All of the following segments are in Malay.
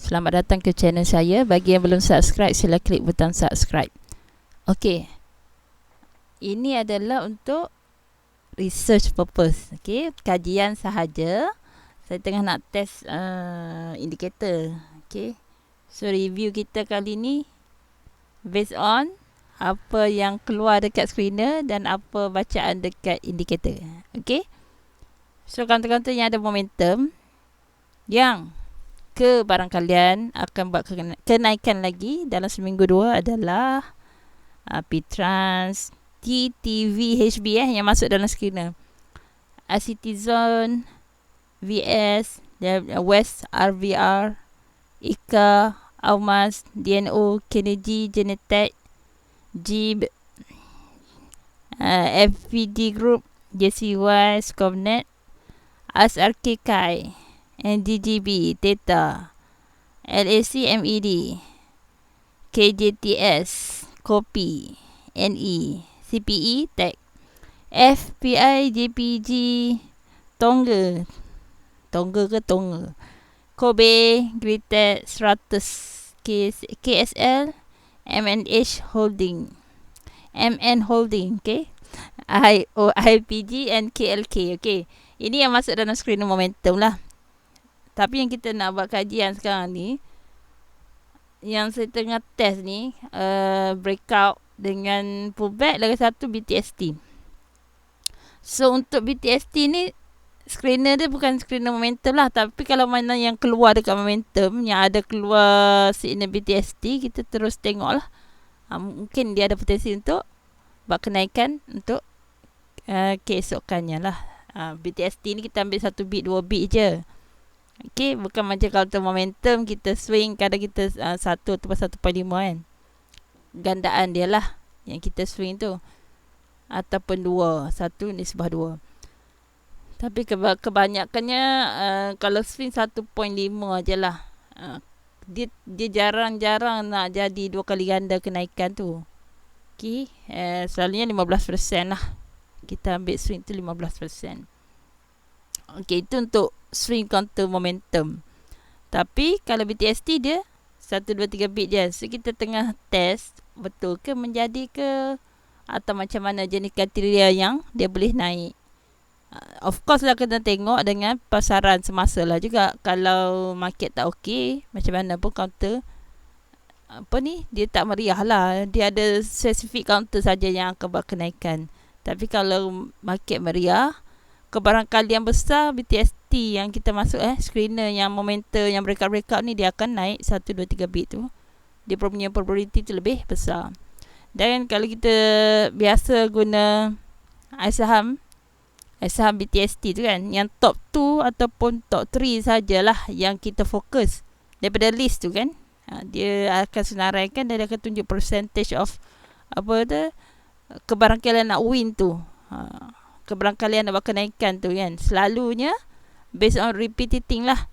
Selamat datang ke channel saya. Bagi yang belum subscribe, sila klik butang subscribe. Okey. Ini adalah untuk research purpose. Okey, kajian sahaja. Saya tengah nak test indikator. Okey. So review kita kali ni based on apa yang keluar dekat screener dan apa bacaan dekat indikator. Okey. So kaunter-kaunter yang ada momentum yang ke barang kalian akan buat kenaikan lagi dalam seminggu dua adalah P-Trans, TTV, HB yang masuk dalam screener. Citizen, VS, West, RVR, ICA, Aumas, DNO, Kennedy, Genetech, JIB, FPD Group, JCY, Scovnet, ASRK Kai, NDGB, Theta, LAC MED, KJTS, Kopi, NE, CPE, Tech, FPI, JPG, Tonga ke Tonga, Kobe, Greatech, Stratus, KSL, MNH Holding, MN Holding, okay, IPG and KLK, okay. Ini yang masuk dalam screener momentum lah. Tapi yang kita nak buat kajian sekarang ni, yang saya tengah test ni, breakout dengan pullback, lagi satu BTST. So untuk BTST ni, screener dia bukan screener momentum lah. Tapi kalau mana yang keluar dekat momentum, yang ada keluar signal BTST, kita terus tengok lah. Mungkin dia ada potensi untuk buat kenaikan untuk keesokannya lah. BTST ni kita ambil 1 bit, 2 bit je. Okay, bukan macam kalau tu momentum kita swing, kadang kita 1 atau 1.5 kan. Gandaan dia lah yang kita swing tu. Ataupun 2, 1 nisbah 2. Tapi kebanyakannya kalau swing 1.5 je lah. Dia jarang-jarang nak jadi 2 kali ganda kenaikan tu. Okay, selalunya 15% lah. Kita ambil swing tu 15%. Okay, itu untuk swing counter momentum. Tapi kalau BTST dia 1, 2, 3 bit je. So kita tengah test betul ke menjadi ke, atau macam mana jenis kriteria yang dia boleh naik. Of course lah kena tengok dengan pasaran semasa lah juga. Kalau market tak okey, macam mana pun counter dia tak meriah lah. Dia ada spesifik counter saja yang akan buat kenaikan. Tapi kalau market meriah, kebarangkalian besar BTST yang kita masuk screener yang momentum yang breakout ni, dia akan naik 1, 2, 3 bit tu. Dia punya probability tu lebih besar. Dan kalau kita biasa guna saham BTST tu kan, yang top 2 ataupun top 3 sajalah yang kita fokus daripada list tu kan. Dia akan senaraikan dan dia akan tunjuk percentage of kebarangkalian nak win tu. Kebarangkalian nak buat kenaikan tu kan. Selalunya based on repeating lah.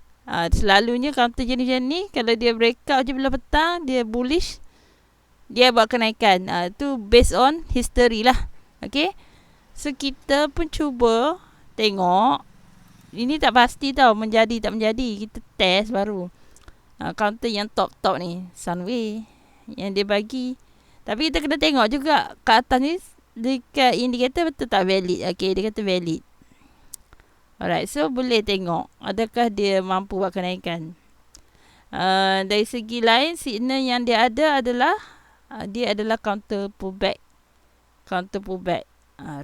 Selalunya counter jenis ni, kalau dia breakout je bila petang, dia bullish, dia buat kenaikan. Tu based on history lah. Okay. So kita pun cuba tengok. Ini tak pasti tau menjadi tak menjadi. Kita test baru. Counter yang top-top ni, Sunway yang dia bagi. Tapi kita kena tengok juga kat atas ni, dekat indikator betul tak valid. Okay, dia kata valid. Alright, so boleh tengok adakah dia mampu buat kenaikan. Dari segi lain, signal yang dia ada adalah dia adalah counter pullback.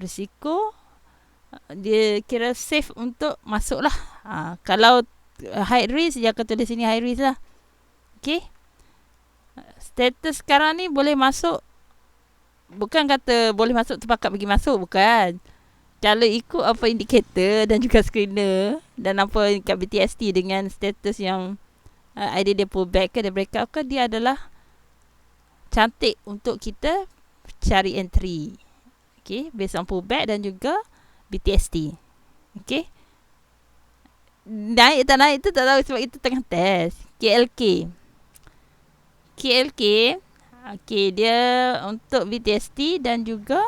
Risiko dia kira safe untuk masuk lah. Kalau high risk, dia akan tulis sini high risk lah. Okay, status sekarang ni boleh masuk. Bukan kata boleh masuk terpakat pergi masuk, bukan. Kalau ikut apa indikator dan juga screener dan apa kat BTST dengan status yang idea dia pullback ke, dia breakout ke, dia adalah cantik untuk kita cari entry. Okay, based on pullback dan juga BTST. Okay, naik tak naik tu tak tahu sebab kita tengah test. KLK, okay, dia untuk BTST dan juga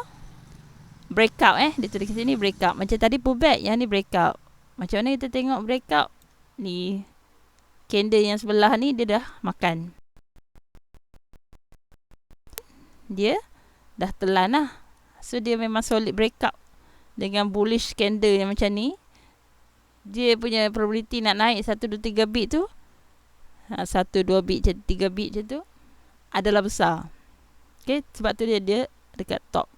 breakout dia tulis kat sini breakout. Macam tadi pullback, yang ni breakout. Macam mana kita tengok breakout ni? candle yang sebelah ni dia dah makan. Dia dah telan lah. So dia memang solid breakout. Dengan bullish candle yang macam ni, dia punya probability nak naik 1, 2, 3 bit tu, 1, 2 bit, 3 bit macam tu adalah besar. Okay, sebab tu dia dekat top.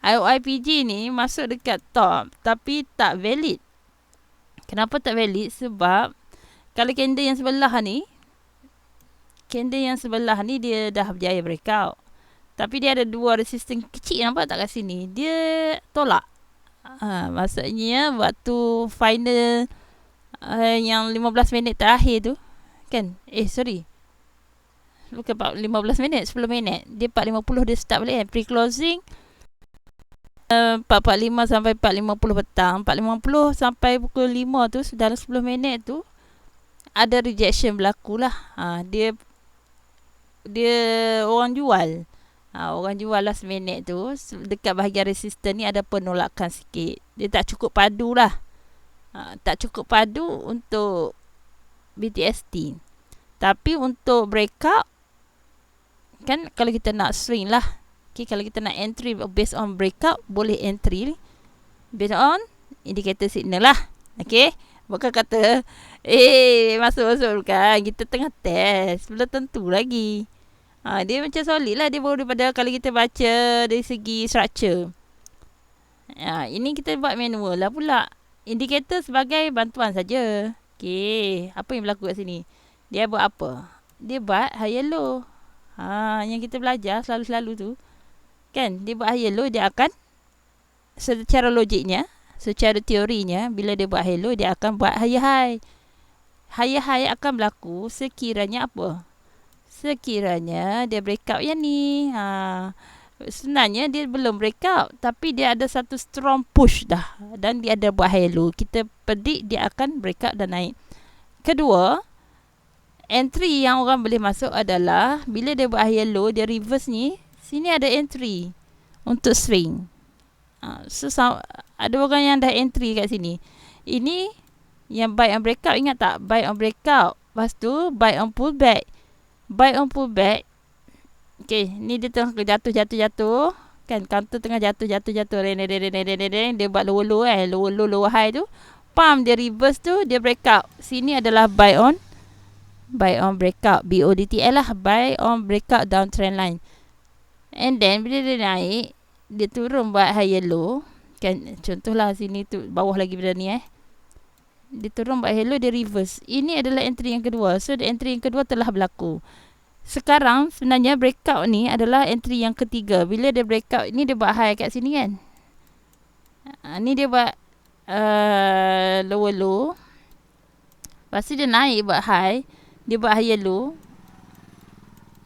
IOIPG ni masuk dekat top tapi tak valid. Kenapa tak valid? Sebab kalau candle yang sebelah ni dia dah berjaya breakout. Tapi dia ada 2 resistance kecil, nampak tak kat sini? Dia tolak. Maksudnya waktu final yang 15 minit terakhir tu kan? Bukan 15 minit, 10 minit. Dia 4.50 dia start balik kan? Pre-closing 4.45 sampai 4.50 petang. 4.50 sampai pukul 5 tu, dalam 10 minit tu ada rejection berlaku lah. Dia orang jual. Orang jual last minute tu, dekat bahagian resistance ni ada penolakan sikit. Dia tak cukup padu lah. Tak cukup padu untuk BTST. Tapi untuk breakout, kan kalau kita nak swing lah. Okay, kalau kita nak entry based on breakout, boleh entry based on indicator signal lah. Okay, bukan kata masuk kan. Kita tengah test, belum tentu lagi. Dia macam solid lah. Dia baru daripada kalau kita baca dari segi structure. Ini kita buat manual lah pula. Indikator sebagai bantuan saja. Okay, apa yang berlaku kat sini? Dia buat apa? Dia buat high yellow. Yang kita belajar selalu-selalu tu kan, dia buat high yellow, dia akan secara logiknya, secara teorinya, bila dia buat high yellow, dia akan buat higher high. Higher high akan berlaku sekiranya apa? Sekiranya dia breakout yang ni. Sebenarnya dia belum breakout, tapi dia ada satu strong push dah, dan dia ada buat high yellow. Kita predict dia akan breakout dan naik. Kedua, entry yang orang boleh masuk adalah bila dia buat high yellow, dia reverse ni, sini ada entry untuk swing. So ada orang yang dah entry kat sini. Ini yang buy on breakout, ingat tak? Buy on breakout, lepas tu buy on pullback. Buy on pullback. Okay, ni dia tengah jatuh kan, counter tengah jatuh. Dia buat lower low kan, lower low, lower high tu, pump, dia reverse tu, dia breakout. Sini adalah buy on breakout, BODTL lah, buy on breakout downtrend line. And then bila dia naik, dia turun buat high yellow kan, contohlah sini tu bawah lagi pada ni dia turun buat high yellow, dia reverse. Ini adalah entry yang kedua. So entry yang kedua telah berlaku. Sekarang sebenarnya breakout ni adalah entry yang ketiga. Bila dia breakout ni, dia buat high kat sini kan. Ni dia buat lower low, lepas tu dia naik buat high, dia buat high yellow.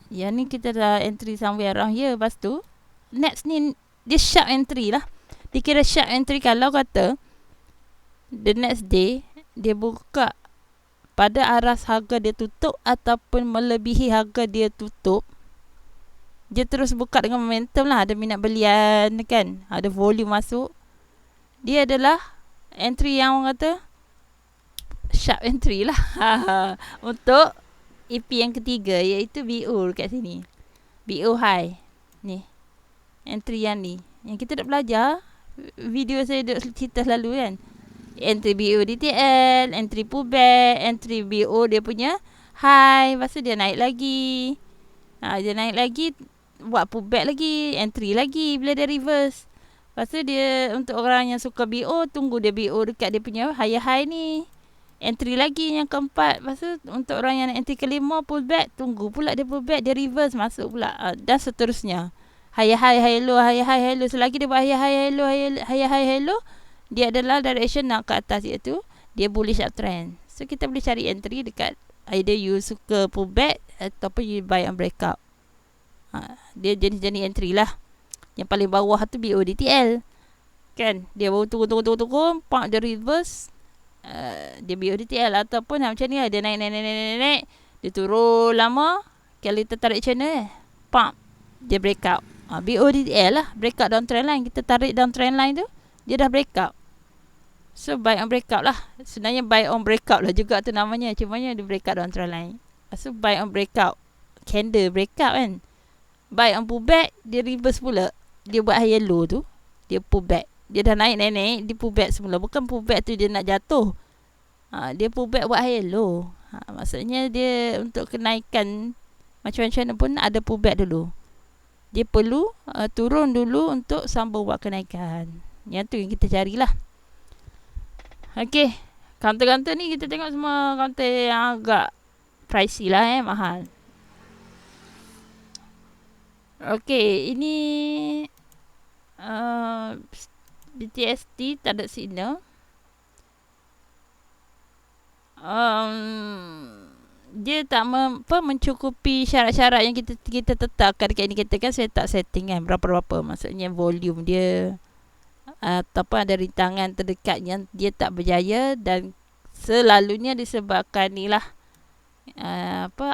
Yang ni kita dah entry somewhere around here. Lepas tu next ni dia sharp entry lah. Dia kira sharp entry kalau kata the next day dia buka pada aras harga dia tutup ataupun melebihi harga dia tutup. Dia terus buka dengan momentum lah, ada minat belian kan, ada volume masuk. Dia adalah entry yang orang kata sharp entry lah untuk EP yang ketiga, iaitu BO kat sini. BO high ni, entry yang ni yang kita dah belajar, video saya dah cerita selalu kan. Entry BO DTL, entry pullback, entry BO dia punya high, lepas tu dia naik lagi. Dia naik lagi, buat pullback lagi, entry lagi bila dia reverse. Lepas tu dia, untuk orang yang suka BO, tunggu dia BO dekat dia punya higher high ni, entry lagi yang keempat. Lepas tu untuk orang yang entry kelima, pullback, tunggu pula dia pullback, dia reverse, masuk pula, dan seterusnya. Higher high, high low, higher high, high low. Selagi dia buat higher high, high low, higher high, high low, dia adalah direction nak ke atas, iaitu dia bullish uptrend. So kita boleh cari entry dekat, either you suka pullback ataupun you buy on breakout. Dia jenis-jenis entry lah. Yang paling bawah tu BODTL kan, dia baru turun, pump, dia reverse, dia BODTL. Ataupun macam ni lah, dia naik, dia turun lama, kalau kita tarik channel, pump, dia breakout. BODTL lah, breakout downtrend line. Kita tarik downtrend line tu, dia dah breakout. So buy on breakout lah. Sebenarnya buy on breakout lah juga tu namanya. Cumanya dia breakout antara lain. So buy on breakout, candle breakout kan. Buy on pullback, dia reverse pula. Dia buat high yellow tu, dia pullback. Dia dah naik, dia pullback semula. Bukan pullback tu dia nak jatuh. Dia pullback buat high yellow. Maksudnya dia untuk kenaikan macam-macam pun ada pullback dulu. Dia perlu turun dulu untuk sambung buat kenaikan. Yang tu yang kita carilah. Okey, counter-counter ni kita tengok semua counter yang agak pricey lah, mahal. Okey, ini BTST tak ada signal. Dia tak mencukupi syarat-syarat yang kita tetapkan dekat ini. Kita kan saya tak setting kan berapa-berapa. Maksudnya volume dia ataupun ada rintangan terdekat yang dia tak berjaya, dan selalunya disebabkan ni lah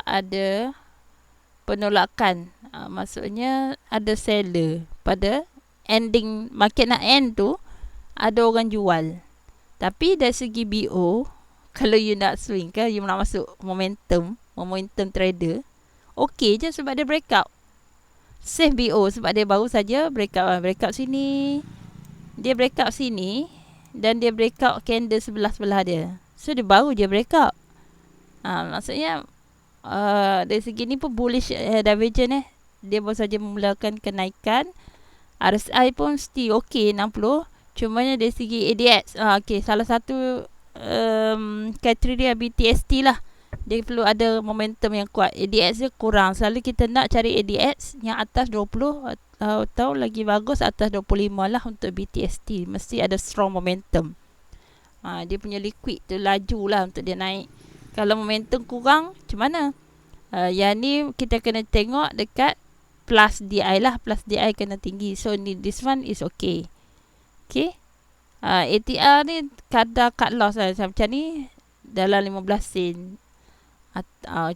ada penolakan. Maksudnya ada seller pada ending, market nak end tu ada orang jual. Tapi dari segi BO, kalau you nak swing kan, you nak masuk momentum trader, okey je sebab dia breakout. Save BO sebab dia baru saja breakout sini, dia breakout sini, dan dia breakout candle sebelah-sebelah dia. So dia baru je breakout. Maksudnya dari segi ni pun bullish divergent dia baru saja memulakan kenaikan. RSI pun still okey 60. Cumanya dari segi ADX, okey, salah satu kriteria BTST lah, dia perlu ada momentum yang kuat. ADX dia kurang. Selalu kita nak cari ADX yang atas 20 atau lagi bagus atas 25 lah untuk BTST. Mesti ada strong momentum. Dia punya liquid tu laju lah untuk dia naik. Kalau momentum kurang, macam mana? Yang ni kita kena tengok dekat plus DI lah. Plus DI kena tinggi. So this one is okay. Okay. ATR ni kadar cut loss lah. Macam ni dalam 15 sen.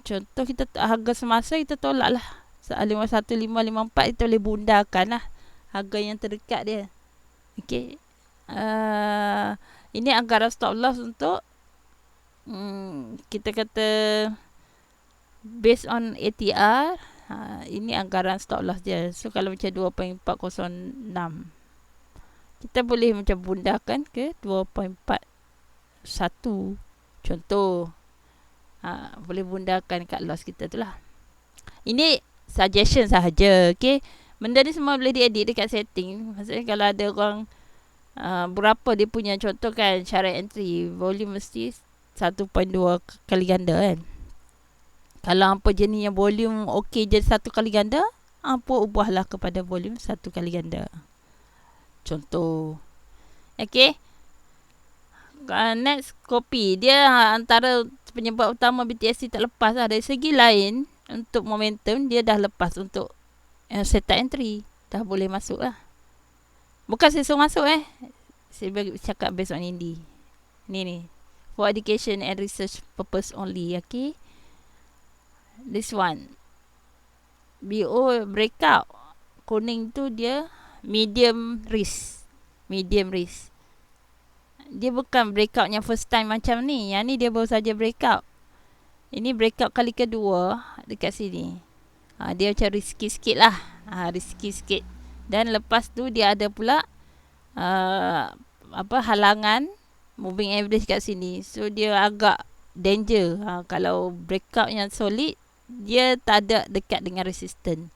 Contoh kita harga semasa kita tolak lah 51554, kita boleh bundarkan lah harga yang terdekat dia. Okay. Ini anggaran stop loss untuk kita kata based on ATR. Ini anggaran stop loss dia. So kalau macam 2.406, kita boleh macam bundarkan ke 2.41 contoh. Boleh bundarkan cut loss kita tu lah. Ini suggestion sahaja. Okay. Benda ni semua boleh diedit dekat setting. Maksudnya kalau ada orang berapa dia punya, contoh kan syarat entry, volume mesti 1.2 kali ganda kan. Kalau hampa jenis yang volume okey je 1 kali ganda, hampa ubahlah kepada volume 1 kali ganda. Contoh. Okay. Next, kopi. Dia antara penyebab utama BTSC tak lepas lah. Dari segi lain, untuk momentum, dia dah lepas untuk setup entry. Dah boleh masuk lah. Bukan sesung masuk saya cakap based on Indi. Ni. For education and research purpose only. Okay. This one. BO breakout. Kuning tu dia medium risk. Dia bukan breakout yang first time macam ni. Yang ni dia baru saja breakout. Ini breakout kali kedua dekat sini. Dia macam risky sikit lah. Risky sikit. Dan lepas tu dia ada pula halangan moving average kat sini. So dia agak danger. Kalau breakout yang solid, dia tak ada dekat dengan resistance.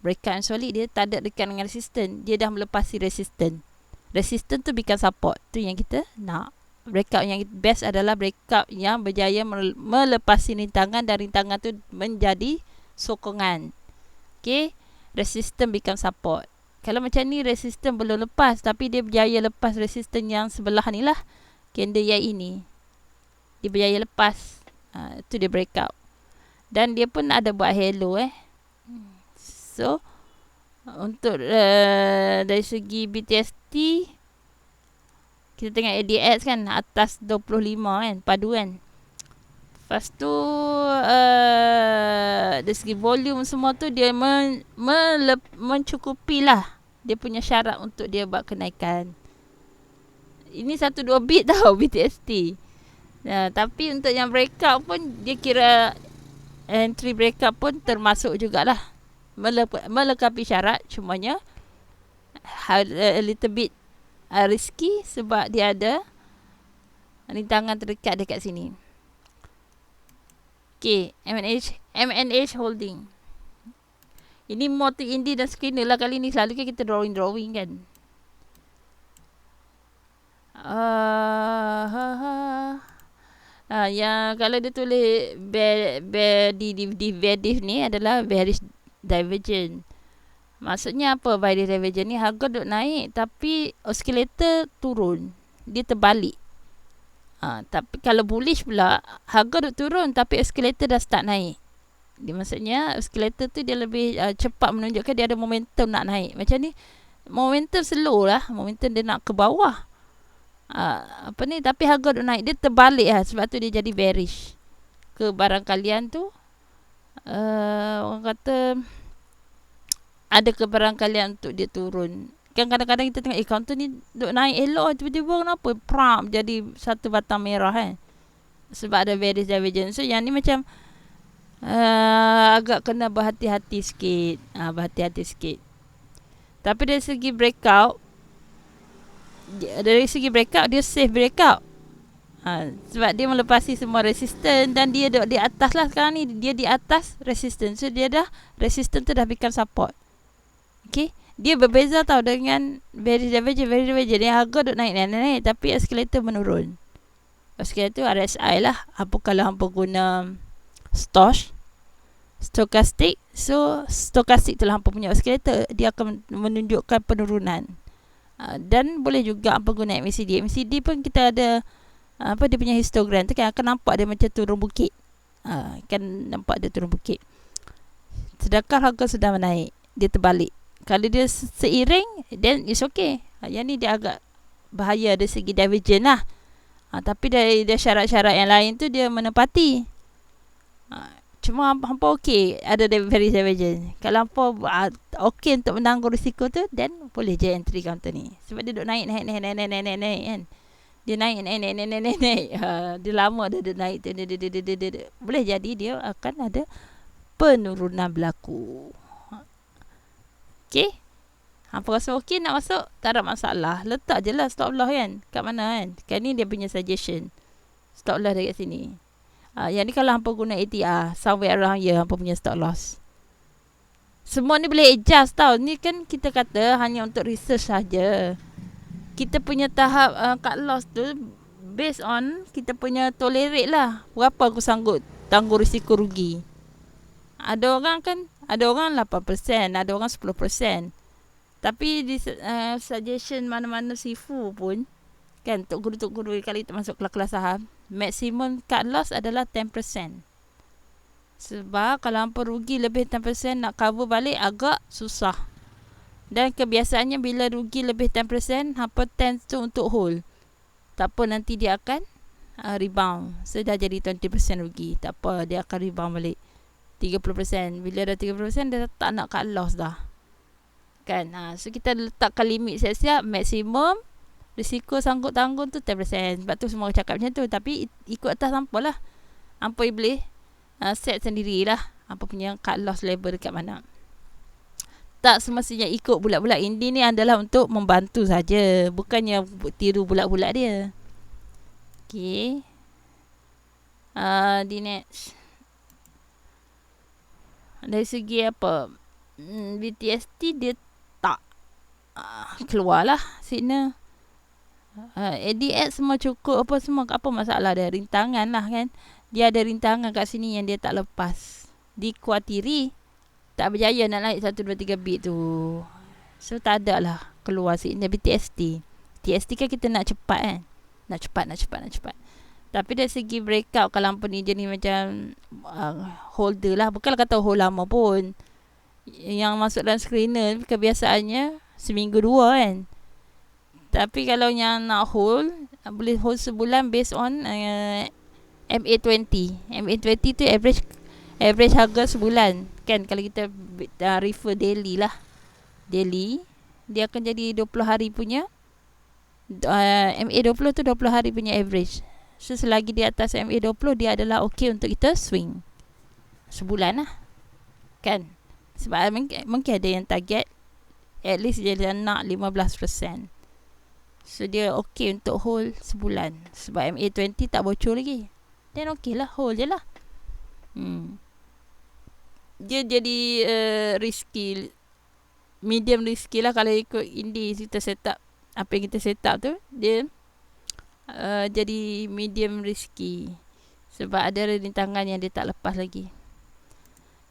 Breakout yang solid, dia tak ada dekat dengan resistance. Dia dah melepasi resistance. Resistance tu become support. Tu yang kita nak. Breakout yang best adalah breakout yang berjaya melepasi rintangan, dan rintangan tu menjadi sokongan. Okay. Resistance become support. Kalau macam ni resistance belum lepas, tapi dia berjaya lepas resistance yang sebelah ni lah, candle yang ini, dia berjaya lepas. Tu dia breakout. Dan dia pun ada buat halo So untuk dari segi BTST, kita tengok ADX kan atas 25 kan, padu kan. Lepas tu dari segi volume semua tu dia mencukupi lah dia punya syarat untuk dia buat kenaikan. Ini 1-2 bit tau BTST. Tapi untuk yang breakout pun dia kira entry breakout pun termasuk jugalah. Melengkapi syarat, cumanya a little bit risky sebab dia ada rintangan terdekat dekat sini. Okay, MNH Holding. Ini more to indie dan screener lah kali ni. Selalu kan kita drawing kan. Yang kalau dia tulis bearish ni adalah bearish divergent. Maksudnya apa bearish divergent ni? Harga duk naik tapi oscillator turun. Dia terbalik. Tapi kalau bullish pula, harga duk turun tapi oscillator dah start naik. Dia maksudnya oscillator tu dia lebih cepat menunjukkan dia ada momentum nak naik. Macam ni momentum slow lah. Momentum dia nak ke bawah. Tapi harga duk naik, dia terbalik lah. Sebab tu dia jadi bearish. Ke barang kalian tu orang kata ada ke barang kalian untuk dia turun. Kan kadang-kadang kita tengok counter ni duk naik elok, tiba-tiba kenapa pram jadi satu batang merah kan. Sebab ada bearish divergence. So yang ni macam agak kena berhati-hati sikit. Berhati-hati sikit. Tapi dari segi breakout, dia safe breakout. Sebab dia melepasi semua resistance dan dia duduk di atas lah sekarang ni. Dia di atas resistance. So dia dah, resistance tu dah become support. Okay. Dia berbeza tau dengan bearish divergence. Dia harga duduk naik. Tapi escalator menurun. Escalator RSI lah. Kalau hampa guna stochastic. So stochastic tu lah hampa punya escalator. Dia akan menunjukkan penurunan. Dan boleh juga hampa guna MACD. MACD pun kita ada dia punya histogram tu kan akan nampak dia macam turun bukit. Kan nampak dia turun bukit. Sedangkan harga sudah menaik, dia terbalik. Kalau dia seiring, then it's okay. Yang ni dia agak bahaya dari segi divergent lah. Tapi dari syarat-syarat yang lain tu dia menepati. Cuma hampa okey ada very divergent. Kalau hampa okey untuk menanggung risiko tu, then boleh je entry counter ni. Sebab dia duduk naik kan. Dia naik. Dia lama dia naik. Boleh jadi dia akan ada penurunan berlaku. Okey. Hampa rasa okey nak masuk, tak ada masalah. Letak je lah stop loss kan. Kat mana kan. Kan ni dia punya suggestion. Stop loss dekat sini. Yang ni kalau hampa guna ATR, somewhere around here hampa punya stop loss. Semua ni boleh adjust tau. Ni kan kita kata hanya untuk research saja. Kita punya tahap cut loss tu based on kita punya tolerate lah. Berapa aku sanggup tanggung risiko rugi. Ada orang 8%, ada orang 10%. Tapi di suggestion mana-mana sifu pun kan untuk guru kali termasuk kelas saham, maksimum cut loss adalah 10%. Sebab kalau hampa rugi lebih 10% nak cover balik agak susah. Dan kebiasaannya bila rugi lebih 10%, hampa tend to untuk hold. Tak apa, nanti dia akan rebound. So dah jadi 20% rugi. Tak apa, dia akan rebound balik 30%. Bila dah 30%, dia tak nak cut loss dah. Kan? So kita letakkan limit siap-siap. Maksimum risiko sanggup tanggung tu 10%. Sebab tu semua cakap macam tu. Tapi ikut atas hampa lah. Hampa boleh set sendirilah. Hampa punya cut loss level dekat mana. Tak semestinya ikut bulat-bulat. Indie ni adalah untuk membantu saja. Bukannya tiru bulat-bulat dia. Okay. Di next. Dari segi apa? BTST dia tak keluar lah signal. ADX semua cukup. Apa masalah dia? Rintangan lah kan. Dia ada rintangan kat sini yang dia tak lepas. Dikuatiri tak berjaya nak naik 1, 2, 3 bit tu. So tak ada lah keluar signal BTST. TST kan kita nak cepat kan. Nak cepat. Tapi dari segi breakout, kalau hampa ni jenis macam holder lah. Bukanlah kata hold lama pun. Yang masuk dalam screener kebiasaannya seminggu 2 kan. Tapi kalau yang nak hold, boleh hold sebulan based on MA20. MA20 tu average harga sebulan. Kan kalau kita refer daily lah. Daily, dia akan jadi 20 hari punya MA20 tu 20 hari punya average. So selagi di atas MA20, dia adalah okey untuk kita swing sebulan lah, kan? Sebab mungkin ada yang target at least dia nak 15%. So dia okey untuk hold sebulan. Sebab MA20 tak bocor lagi, then okey lah, hold je lah. Dia jadi risky, medium risky lah. Kalau ikut Indi kita set up, apa yang kita set up tu, dia jadi medium risky. Sebab ada rintangan yang dia tak lepas lagi.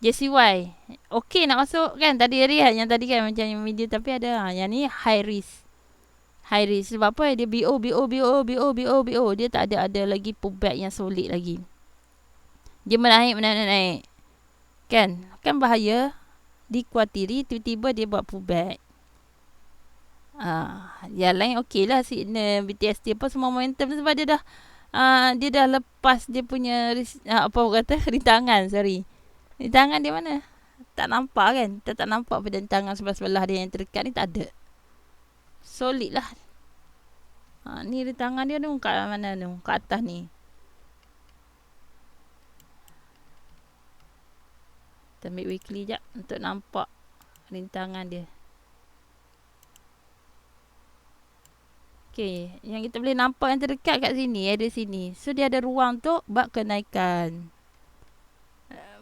JCY okey nak masuk kan? Tadi Rian yang tadi kan macam yang medium, tapi ada yang ni high risk. High risk sebab apa? Dia BO. Dia tak ada lagi pullback yang solid lagi. Dia menaik kan bahaya. Dikuatiri tiba-tiba dia buat pullback. Yang lain okey lah, signal BTST apa semua momentum, sebab dia dah lepas dia punya rintangan. Rintangan dia mana? Tak nampak kan? Kita tak nampak pada rintangan sebelah-sebelah dia yang terdekat ni, tak ada. Solid lah. Ni rintangan dia tu kat mana tu? Kat atas ni. Kita ambil weekly jap untuk nampak rintangan dia. Okay, yang kita boleh nampak yang terdekat kat sini, ada sini. So dia ada ruang untuk buat kenaikan.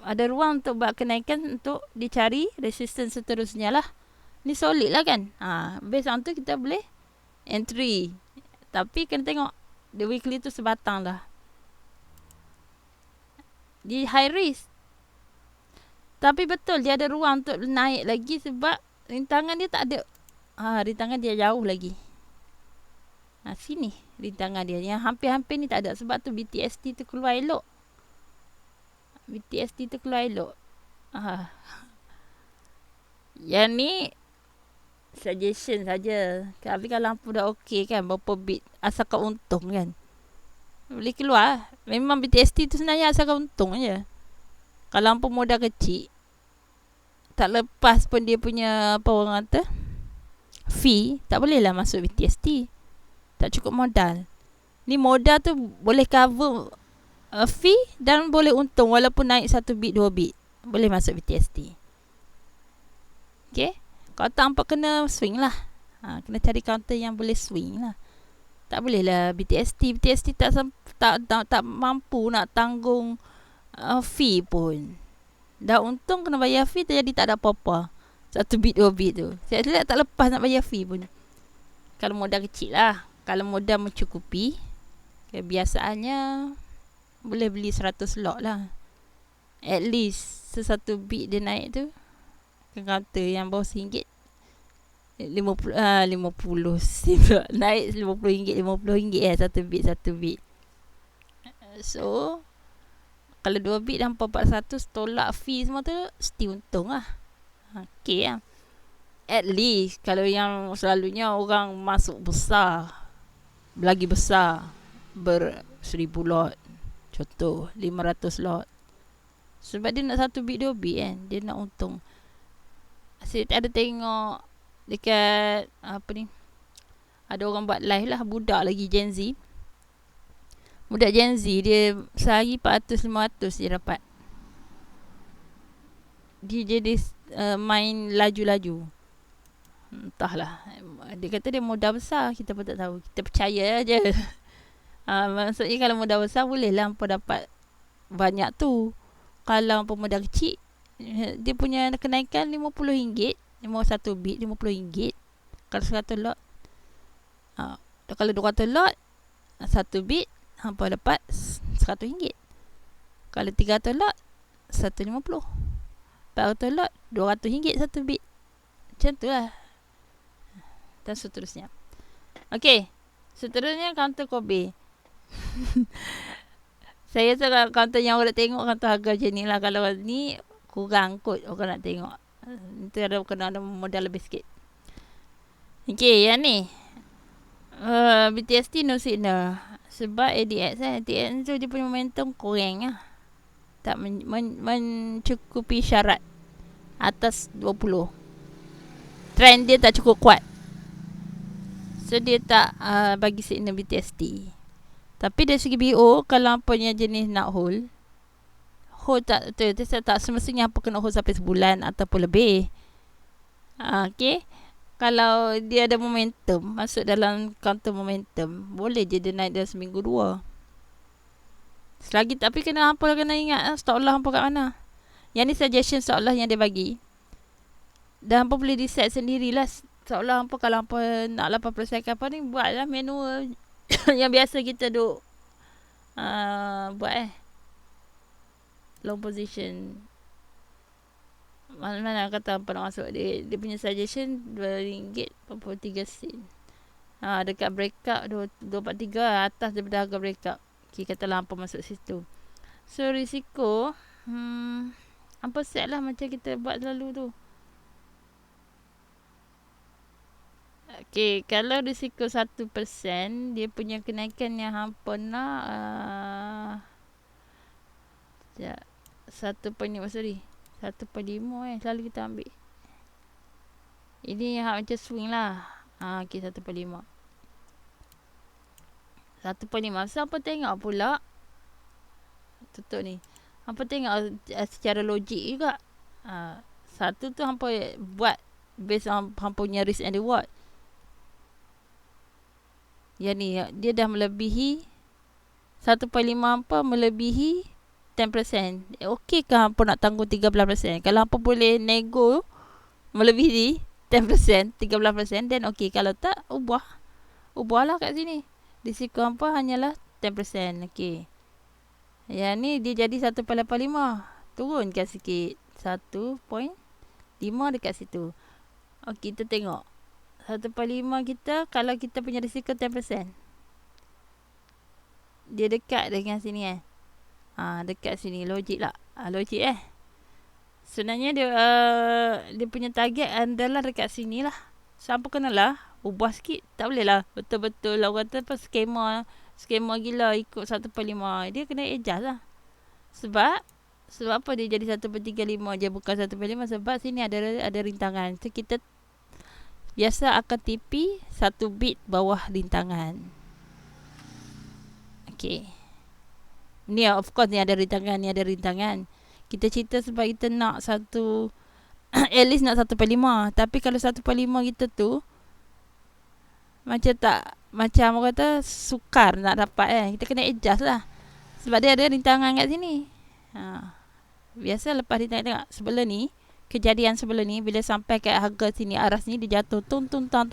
Ada ruang untuk buat kenaikan, untuk dicari resistance seterusnya lah. Ni solid lah kan. Based on tu kita boleh entry. Tapi kena tengok the weekly tu sebatang lah. Di high risk. Tapi betul dia ada ruang untuk naik lagi, sebab rintangan dia tak ada. Rintangan dia jauh lagi. Sini rintangan dia. Yang hampir-hampir ni tak ada. Sebab tu BTST tu keluar elok. Yang ni suggestion saja. Tapi kalau lampu dah okey kan, berapa bit, asalkan untung kan, boleh keluar. Memang BTST tu sebenarnya asalkan untung je. Kalau lampu modal kecil, tak lepas pun dia punya apa orang kata fee, tak boleh lah masuk BTST. Tak cukup modal. Ni modal tu boleh cover fee dan boleh untung, walaupun naik 1 bit 2 bit, boleh masuk BTST. Okay, kalau tak nampak kena swing lah. Kena cari counter yang boleh swing lah. Tak boleh lah BTST tak mampu nak tanggung fee pun. Dah untung kena bayar fee, jadi tak ada apa-apa 1 bit 2 bit tu. Saya tak lepas nak bayar fee pun. Kalau modal kecil lah. Kalau modal mencukupi, kebiasaannya boleh beli 100 lot lah. At least 1 bit dia naik tu, ke counter yang bawah RM1 50 naik RM50 1 bit. So kalau 2 bit dah 400, tolak fee semua tu, still untung lah. Okay lah. At least kalau yang selalunya orang masuk besar, lagi besar, 1000 lot, contoh 500 lot, sebab dia nak 1 bit 2 bit kan, dia nak untung. Saya ada tengok dekat apa ni, ada orang buat live lah, budak lagi Gen Z. Budak Gen Z dia sehari 400-500 dia dapat. Dia jadi main laju-laju. Entahlah. Dia kata dia modal besar, kita pun tak tahu. Kita percaya aja. Maksudnya kalau modal besar boleh lah hampa dapat banyak tu. Kalau hampa modal kecil, dia punya kenaikan RM50, 1 bit RM50. Kalau 100 lot, kalau 200 lot 1 bit, hampa dapat RM100. Kalau 300 lot, RM150. 400 lot, RM200 1 bit. Macam tu lah. Dan seterusnya. Okey, seterusnya counter Kobe. Saya rasa counter yang orang nak tengok, counter harga macam ni lah. Kalau ni kurang kot orang nak tengok. Itu kena ada modal lebih sikit. Okey, yang ni BTST no signal. Sebab ADX tu dia punya momentum kurang lah. Tak mencukupi syarat atas 20. Trend dia tak cukup kuat. So dia tak bagi signal BTST. Tapi dari segi BO, kalau hampa jenis nak hold tak betul. Tak semestinya hampa kena hold sampai sebulan ataupun lebih. Okay. Kalau dia ada momentum, masuk dalam counter momentum, boleh je dia naik dalam seminggu 2. Selagi tapi hampa kena ingat stop loss hampa kat mana. Yang ni suggestion stop loss yang dia bagi. Dan hampa boleh decide sendirilah stop loss hampa. Kalau hampa nak 8% ke apa ni, buatlah manual yang biasa kita duk buat long position. Mana kata hampa nak masuk, dia punya suggestion RM2.43. Dekat breakout 243 atas daripada harga breakout. Okay, katalah hampa masuk situ. So risiko hampa set lah macam kita buat lalu tu. Okay, kalau risiko 1%, dia punya kenaikan yang hampa nak 1.5 selalu kita ambil. Ini yang macam swing lah. Okay, 1.5. So hampa tengok pula tutup ni. Hampa tengok secara logik juga. Satu tu hampa buat based on hampa punya risk and reward. Yang ni dia dah melebihi 1.5 hampa melebihi 10%. Okey ke hampa nak tanggung 13%? Kalau hampa boleh nego melebihi 10%, 13%, then okey. Kalau tak, ubahlah kat sini. Risiko hampa hanyalah 10%. Okey. Yang ni dia jadi 1.85. Turunkan sikit. 1.5 dekat situ. Okey, kita tengok. 1.5 kita, kalau kita punya risiko 10%. Dia dekat dengan sini dekat sini. Logik lah. Logik sebenarnya dia punya target adalah dekat sini lah. So hampa kenalah ubah sikit. Tak boleh lah betul-betul lah orang kata apa, skema gila ikut 1.5. Dia kena adjust lah. Sebab apa dia jadi 1.35 je bukan 1.5? Sebab sini ada rintangan. So kita biasa akan TP 1 bit bawah rintangan. Okay. Ni of course ni ada rintangan. Kita cerita sebab kita nak satu at least nak 1.5. Tapi kalau 1.5 kita tu macam orang kata sukar nak dapat kita kena adjust lah. Sebab dia ada rintangan kat sini. Biasa lepas rintangan tengok sebelum ni, kejadian sebelum ni bila sampai kat harga sini, arah sini dia jatuh tuntang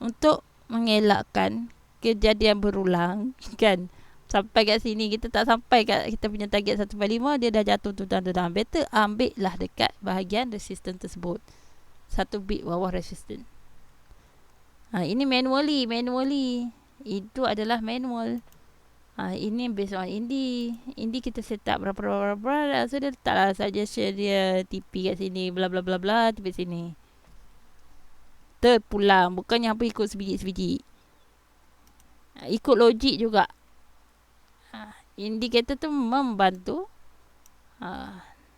untuk mengelakkan kejadian berulang kan. Sampai kat sini kita tak sampai kat kita punya target 1.5, dia dah jatuh tuntang. Better ambil lah dekat bahagian resistance tersebut. 1 bit bawah resistance. Ini manually. Itu adalah manual. Ini based on Indi kita set up berapa. So dia letaklah suggestion dia TP kat sini bla bla bla bla, TP sini terpulang. Bukannya apa ikut sebiji-sebiji, ikut logik juga. Indikator tu membantu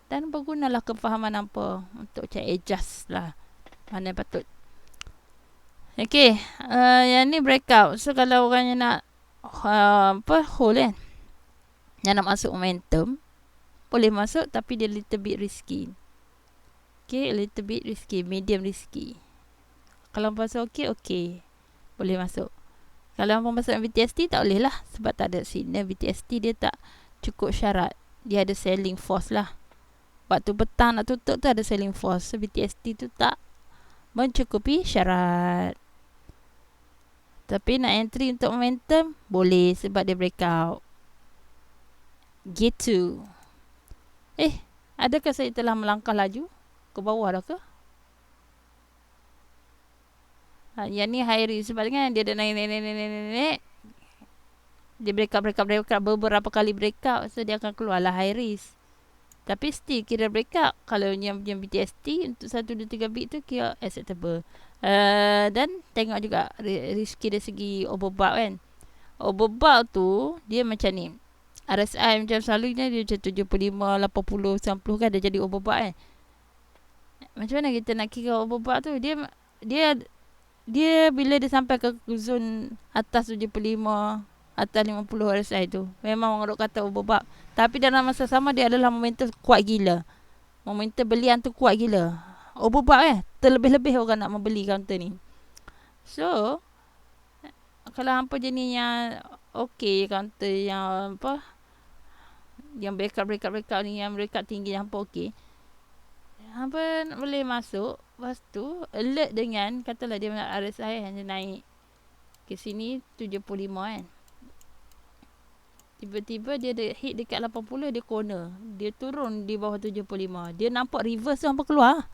dan bergunalah kefahaman hampa untuk cari adjust lah mana patut. Okay, yang ni breakout. So kalau orang yang nak hold kan, yang nak masuk momentum, boleh masuk tapi dia little bit risky. Okay, little bit risky, medium risky. Kalau masuk okay, boleh masuk. Kalau hampa masuk BTST tak boleh lah, sebab tak ada signal BTST, dia tak cukup syarat. Dia ada selling force lah. Waktu petang nak tutup tu ada selling force. So BTST tu tak mencukupi syarat. Tapi nak entry untuk momentum boleh sebab dia breakout. Gitu. Adakah saya telah melangkah laju ke bawah dah ke? Yang ni high risk sebab kan dia ada naik. Dia breakout beberapa kali breakout. So dia akan keluarlah high risk. Tapi still kira breakout. Kalau yang BTST untuk 1, 2, 3 bit tu kira acceptable. Dan tengok juga risky dari segi overbought kan. Overbought tu dia macam ni. RSI macam selalunya dia macam 75, 80, 90 kan dia jadi overbought kan. Macam mana kita nak kira overbought tu? Dia dia bila dia sampai ke zon atas 75, atas 50 RSI tu, memang orang duk kata overbought. Tapi dalam masa sama dia adalah momentum kuat gila. Momentum belian tu kuat gila. Overbought terlebih-lebih orang nak membeli counter ni. So, kalau hampa jenis yang okey, counter yang apa, yang breakout ni, yang breakout tinggi yang hampa okey, hampa boleh masuk. Lepas tu alert dengan, katalah dia RSI kan, dia naik ke sini 75 kan, tiba-tiba dia hit dekat 80, dia corner, dia turun di bawah 75, dia nampak reverse tu, hampa keluar.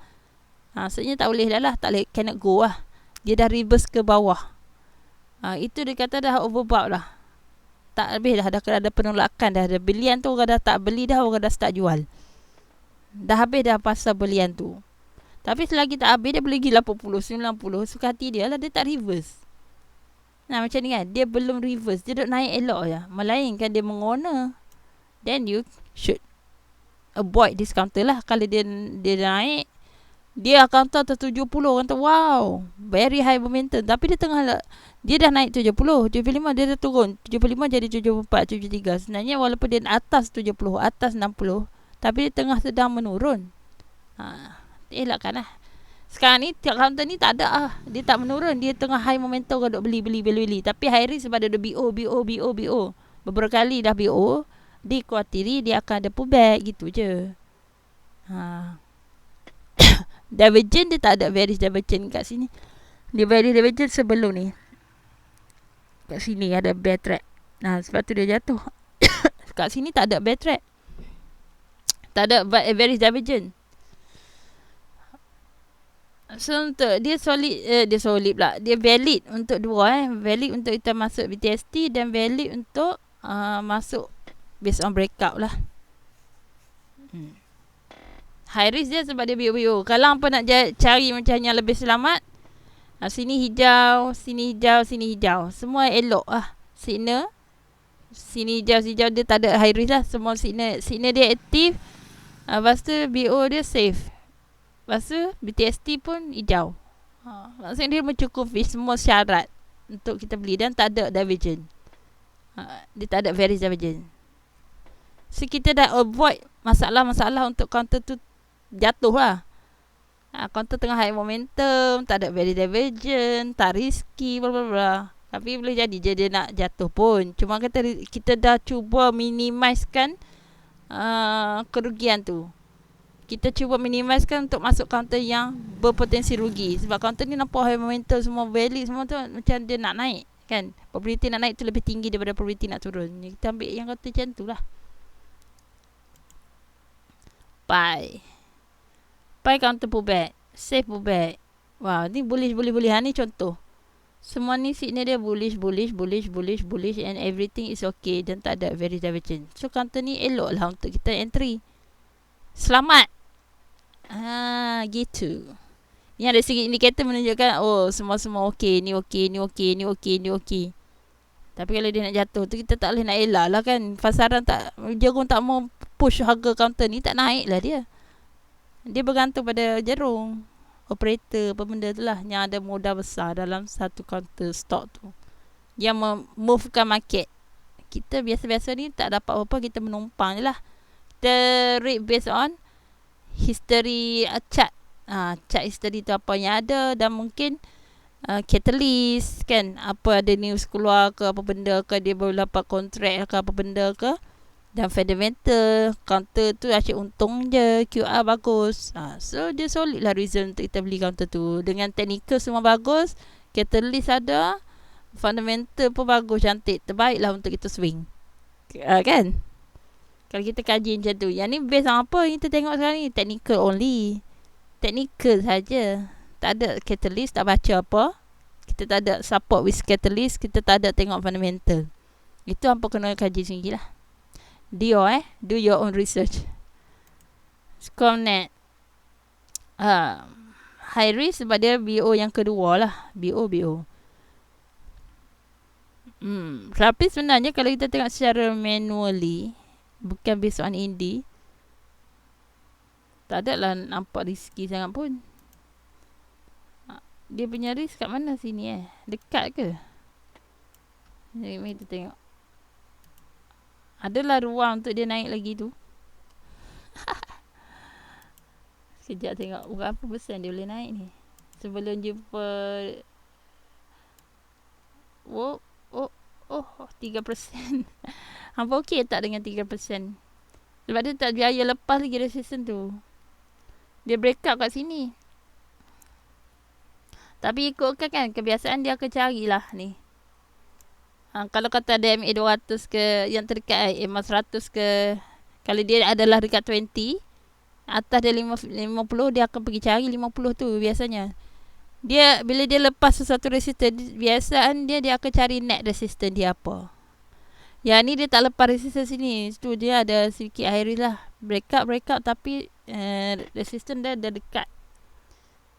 Maksudnya tak boleh dah lah, tak boleh, cannot go lah, dia dah reverse ke bawah. Itu dia kata dah overbought lah, tak habis dah ada penolakan dah, ada belian tu orang dah tak beli dah, orang dah start jual, dah habis dah pasal belian tu. Tapi selagi tak habis, dia boleh pergi 80, 90, suka hati dia lah, dia tak reverse. Macam ni kan, dia belum reverse, dia duk naik elok je, melainkan dia mengona, then you should avoid this counter lah. Kalau dia naik, dia counter atas 70, kata wow, very high momentum. Tapi dia dah naik 70, 75, dia dah turun 75 jadi 74, 73. Sebenarnya walaupun dia atas 70, atas 60, tapi dia tengah sedang menurun. Elakkan lah. Sekarang ni counter ni tak ada lah, dia tak menurun, dia tengah high momentum, orang duk beli. Tapi high risk sebab dia ada BO. Beberapa kali dah BO, dikuatiri dia akan ada pullback, gitu je. Divergent dia tak ada bearish divergent kat sini. Dia bearish divergent sebelum ni. Kat sini ada bear trap. Sebab tu dia jatuh. Kat sini tak ada bear trap, tak ada bearish divergent. So untuk dia solid pula, dia valid untuk dua valid untuk kita masuk BTST, dan valid untuk masuk based on breakout lah. High risk dia sebab dia BO. Kalau hampa nak cari macam yang lebih selamat, sini hijau, sini hijau, semua elok lah signal. Sini hijau dia tak ada high risk lah, semua signal dia aktif. Lepas tu BO dia safe, lepas tu BTST pun hijau. Maksudnya dia mencukupi semua syarat untuk kita beli, dan tak ada divergent. Dia tak ada bearish divergent. So kita dah avoid masalah-masalah untuk counter tu jatuh lah. Counter tengah high momentum, tak ada bearish divergent, tak risky, bla bla bla. Tapi boleh jadi je dia nak jatuh pun. Cuma kita dah cuba minimizekan kerugian tu. Kita cuba minimizekan untuk masuk counter yang berpotensi rugi. Sebab counter ni nampak high momentum, semua valid semua tu, macam dia nak naik kan. Probability nak naik tu lebih tinggi daripada probability nak turun. Kita ambil yang counter macam tu lah. Buy counter pullback, safe pullback. Wow, ni bullish. Ni contoh. Semua ni signal dia bullish, and everything is okay, dan tak ada very divergent. So counter ni elok lah untuk kita entry. Selamat. Gitu. Ni ada segi indikator menunjukkan semua okey, ni okey. Tapi kalau dia nak jatuh tu, kita tak boleh nak elak lah kan. Pasaran Jerung tak mau push harga counter ni, tak naik lah dia. Dia bergantung pada Jerung, operator apa benda tu lah, yang ada modal besar dalam satu counter stock tu, yang memovekan market. Kita biasa-biasa ni tak dapat apa-apa, kita menumpang je lah. Kita read based on history chart. Chart history tu apa yang ada, dan mungkin catalyst kan, apa ada news keluar ke, apa benda ke, dia baru dapat kontrak ke, apa benda ke. Dan fundamental counter tu asyik untung je, QR bagus. So dia solid lah reason untuk kita beli counter tu. Dengan technical semua bagus, catalyst ada, fundamental pun bagus, cantik, terbaik lah untuk kita swing. Kan? Kalau kita kaji macam tu. Yang ni based on apa kita tengok sekarang ni? Technical only. Technical saja. Tak ada catalyst, tak baca apa. Kita tak ada support with catalyst, kita tak ada tengok fundamental. Itu hampa kena kaji sendiri lah. Do your own research. Scomnet. High risk sebab dia BO yang kedua lah. BO. Tapi sebenarnya kalau kita tengok secara manually, bukan based on indie, tak ada lah nampak risky sangat pun. dia punya risk kat mana sini dekat ke? Mari kita tengok. Adalah ruang untuk dia naik lagi tu. Sekejap tengok berapa persen dia boleh naik ni. Sebelum jumpa oh 3%. Hampa okey tak dengan 3%? Sebab dia tak biaya lepas lagi resistance tu. Dia break up kat sini. Tapi ikutkan kan kebiasaan dia akan carilah ni. Kalau kata ada MA 200 ke yang terdekat MA 100 ke, kalau dia adalah dekat 20, atas dia 50 dia akan pergi cari 50 tu biasanya. Dia bila dia lepas sesuatu resistance, biasaan dia akan cari net resistance dia apa. Yang ni dia tak lepas resistance sini. Tu dia ada sedikit high risk lah. Break up tapi resistance dia dah dekat.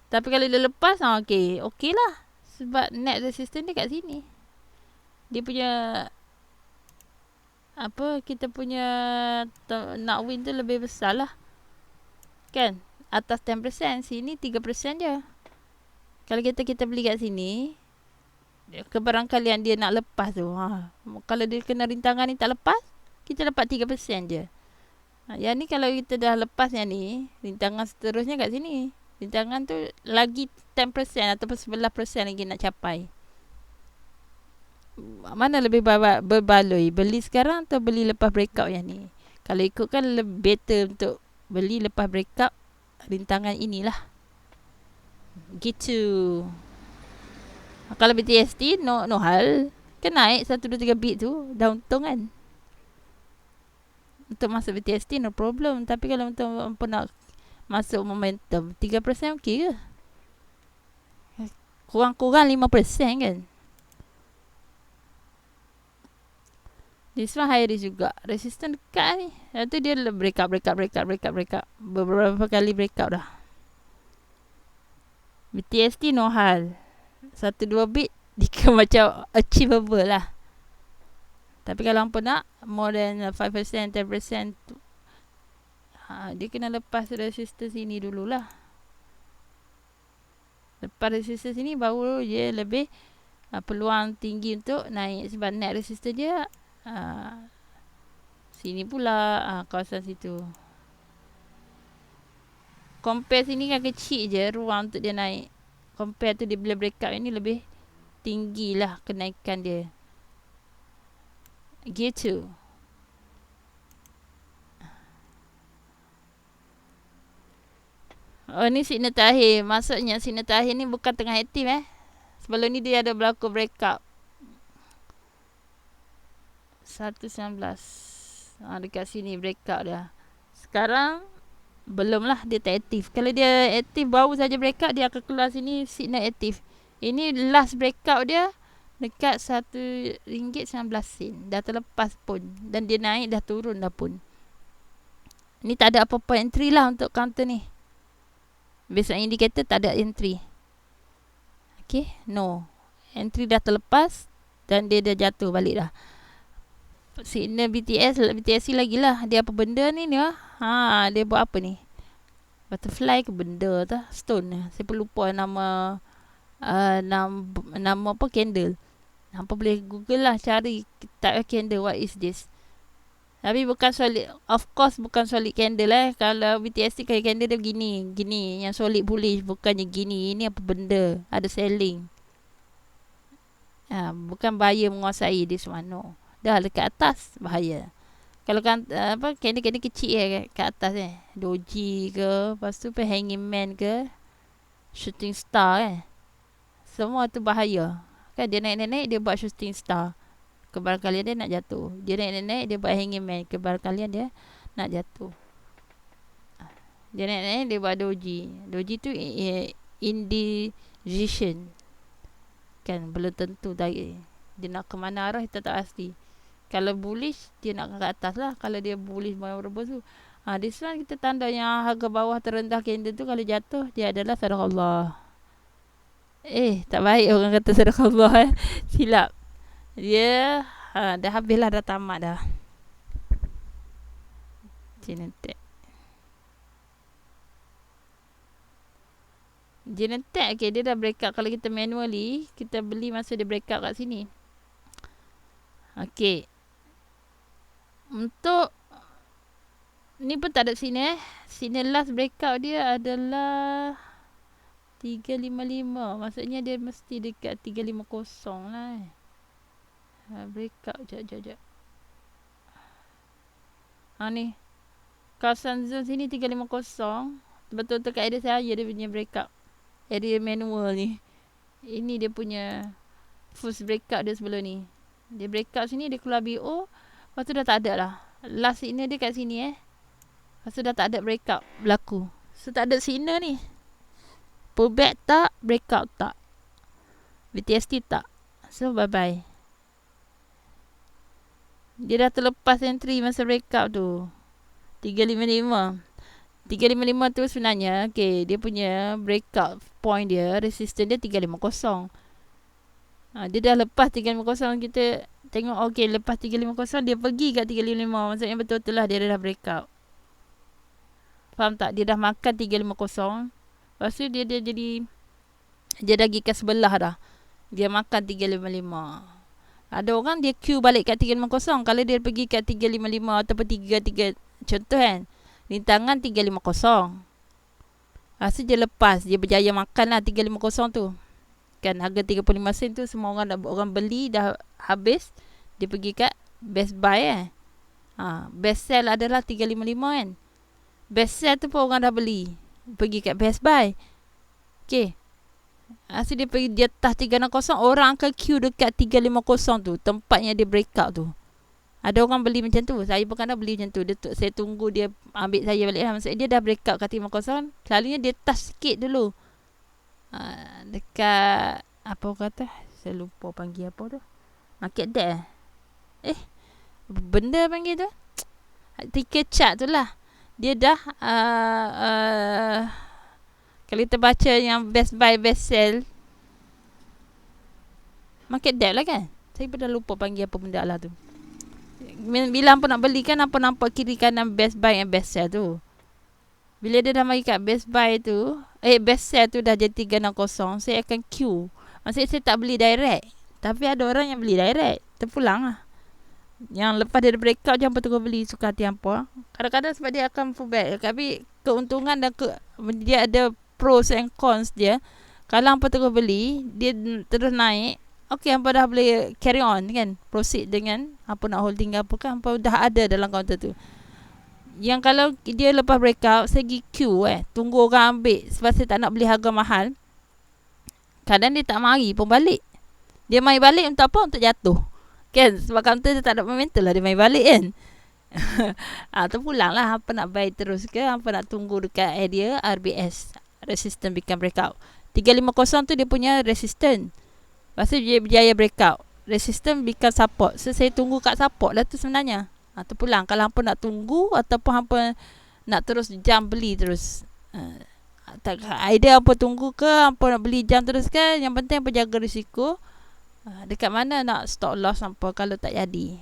Tapi kalau dia lepas, okey lah. Sebab net resistance dia kat sini. Dia punya kita punya nak win tu lebih besar lah. Kan? Atas 10%, sini 3% je. Kalau kita beli kat sini, kebarangkalian dia nak lepas tu. Kalau dia kena rintangan ni tak lepas, kita dapat 3% je. Yang ni kalau kita dah lepas yang ni, rintangan seterusnya kat sini. Rintangan tu lagi 10% ataupun 11% lagi nak capai. Mana lebih berbaloi? Beli sekarang atau beli lepas breakout yang ni? Kalau ikutkan lebih better untuk beli lepas breakout rintangan inilah. Gitu. Kalau BTST no hal. Kan naik 1, 2, 3 bit tu dah untung kan. Untuk masuk BTST no problem. Tapi kalau untuk nak masuk momentum 3% okey ke? Kurang-kurang 5% kan. This one high risk juga. Resistance dekat ni. Lepas tu dia break up. Beberapa kali break up dah. BTST no hal. 1-2 bit dia macam achievable lah. Tapi kalau hampa nak more than 5%, 10%, dia kena lepas resistance sini dululah. Lepas resistance sini baru dia lebih peluang tinggi untuk naik. Sebab net resistance dia sini pula, kawasan situ. Compare sini kan kecil je ruang untuk dia naik. Compare tu dia bila break up ni lebih tinggi lah kenaikan dia. Gitu. Oh ni signal terakhir. Maksudnya signal terakhir ni bukan tengah aktif Sebelum ni dia ada berlaku break up 119. Dekat sini break up dah. Sekarang belum lah, dia tak aktif. Kalau dia aktif baru saja break up, dia akan keluar sini signal aktif. Ini last break up dia dekat RM1.19. Dah terlepas pun. Dan dia naik dah turun dah pun. Ni tak ada apa-apa entry lah untuk counter ni. Besok indicator tak ada entry. Okay, no. Entry dah terlepas dan dia dah jatuh balik dah. Signal BTSC lagi lah. Dia apa benda ni lah. Dia buat apa ni? Butterfly ke benda tu? Stone. Saya pun lupa nama apa candle. Hampa boleh google lah cari type of candle, what is this. Tapi bukan solid, of course bukan solid candle Kalau BTSC kaya candle dia gini yang solid bullish, bukannya gini. Ini apa benda, ada selling. Bukan buyer menguasai this one, no. Dah dekat atas bahaya. Kalau kan candle kecil kat atas doji ke, lepas tu hanging man ke, shooting star semua tu bahaya. Kan dia naik dia buat shooting star, kebarangkalian dia nak jatuh. Dia naik dia buat hanging man, kebarangkalian dia nak jatuh. Dia naik dia buat doji tu indecision kan, belum tentu dia nak ke mana arah, kita tak pasti. Kalau bullish dia nak ke atas lah. Kalau dia bullish rebus tu, this one kita tanda yang harga bawah terendah candle tu, kalau jatuh dia adalah sadaqallah. Tak baik orang kata sadaqallah silap. Dia dah habis lah, dah tamat dah. Genetik Genentech, okay, dia dah breakout. Kalau kita manually, kita beli masa dia breakout kat sini. Okay. Untuk ni pun tak ada sini Sini last breakout dia adalah 355. Maksudnya dia mesti dekat 350 lah breakout. Jap. Ni. Kawasan zone sini 350. Betul-betul kat area saya dia punya breakout. Area manual ni. Ini dia punya first breakout dia sebelum ni. Dia breakout sini, dia keluar BO. Lepas tu dah tak ada lah. Last signal dia kat sini Lepas tu dah tak ada breakout berlaku. So tak ada signal ni. Pullback tak, breakout tak. BTST tak. So bye bye. Dia dah terlepas entry masa breakout tu. 355 tu sebenarnya dia punya breakout point dia, resistance dia 350. Dia dah lepas 350. Kita tengok lepas 350 dia pergi kat 355. Maksudnya betul-betul lah dia dah breakout. Faham tak? Dia dah makan 350. Lepas tu dia jadi, dia dah pergi ke sebelah dah. Dia makan 355. Ada orang dia queue balik kat 350. Kalau dia pergi kat 355 ataupun 33, contoh rintangan 350. Lepas tu dia lepas. Dia berjaya makan lah 350 tu. Kan harga 35 sen tu semua orang beli dah habis. Dia pergi kat best buy best sell adalah 355 kan. Best sell tu pun orang dah beli. Pergi kat best buy. Okay. Asyik dia pergi di atas 360. Orang akan queue dekat 350 tu. Tempatnya dia breakout tu. Ada orang beli macam tu. Saya pun kadang beli macam tu. Saya tunggu dia ambil saya balik lah. Maksudnya dia dah breakout kat 350. Selalunya dia touch sikit dulu. Dekat apa orang kata? Saya lupa panggil apa tu. Market day. Benda panggil tu. Ticket chart tu lah. Dia dah kalau kita baca yang best buy, best sell, market depth lah kan. Saya pun dah lupa panggil apa benda lah tu. Bila hampa nak beli kan, hampa nampak kiri kanan best buy and best sell tu. Bila dia dah mari kat best buy tu, best sell tu dah jadi 360, saya akan queue. Maksudnya saya tak beli direct. Tapi ada orang yang beli direct. Terpulang lah. Yang lepas dia breakout je hampa terus beli suka hati hampa. Kadang-kadang sebab dia akan fullback. Tapi keuntungan dan dia ada pros and cons dia. Kalau hampa terus beli, dia terus naik. Okay, hampa dah boleh carry on kan. Proceed dengan hampa nak holding apa kan. Hampa dah ada dalam counter tu. Yang kalau dia lepas breakout, saya pergi queue tunggu orang ambil. Sebab saya tak nak beli harga mahal. Kadang dia tak mari pun balik. Dia mari balik untuk apa? Untuk jatuh. Kan? Sebab counter dia tak ada momentum lah. Dia mari balik kan. Terpulang lah. Hampa nak buy terus ke? Hampa nak tunggu dekat area RBS. Resistance become breakout. 350 tu dia punya resistance. Lepas tu dia berjaya breakout. Resistance become support. So saya tunggu kat support lah tu sebenarnya. Terpulang. Kalau hampa nak tunggu ataupun hampa nak terus jump beli terus. Idea hampa tunggu ke, hampa nak beli jump terus ke, yang penting hampa jaga risiko. Dekat mana nak stop loss hampa kalau tak jadi.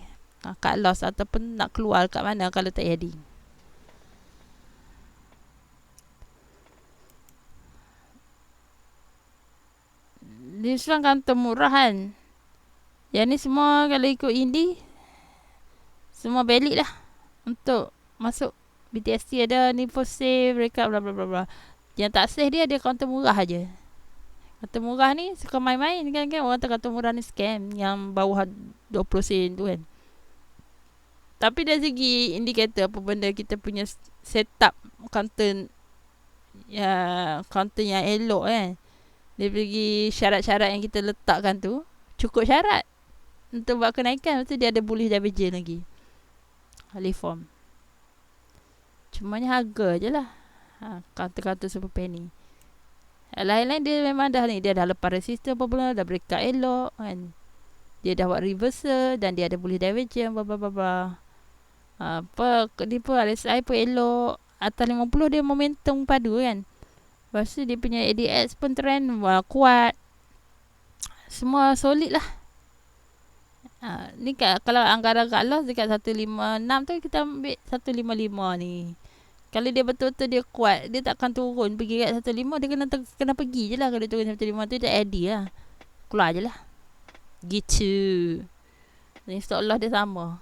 Cut loss ataupun nak keluar kat mana kalau tak jadi. Dia seorang kantor murah kan. Yang ni semua kalau ikut Indi, semua valid lah untuk masuk. BTST ada ni for save, breakup bla bla bla bla. Yang tak save dia kantor murah aja. Kantor murah ni suka main-main kan orang tak kantor murah ni scam yang bawah 20 sen tu kan. Tapi dari segi indikator apa benda kita punya setup content yang elok kan. Dia pergi syarat-syarat yang kita letakkan tu cukup syarat untuk buat kenaikan. Lepas tu dia ada bullish divergence lagi. Form. Cumanya harga je lah. Counter-counter super penny. Lain-lain dia memang dah ni. Dia dah lepas resistance apa pula. Dah breakout elok kan. Dia dah buat reversal. Dan dia ada bullish divergence. Dia pun RSI pun elok. Atas 50 dia momentum padu kan. Lepas tu dia punya ADX pun trend kuat. Semua solid lah. Ni kalau anggaran kat loss dekat 156 tu kita ambil 155 ni. Kalau dia betul-betul dia kuat, dia takkan turun pergi kat 1.5. Dia kena pergi je lah. Kalau dia turun 1.5 tu dia edit lah. Keluar je lah. Gitu. InsyaAllah dia sama.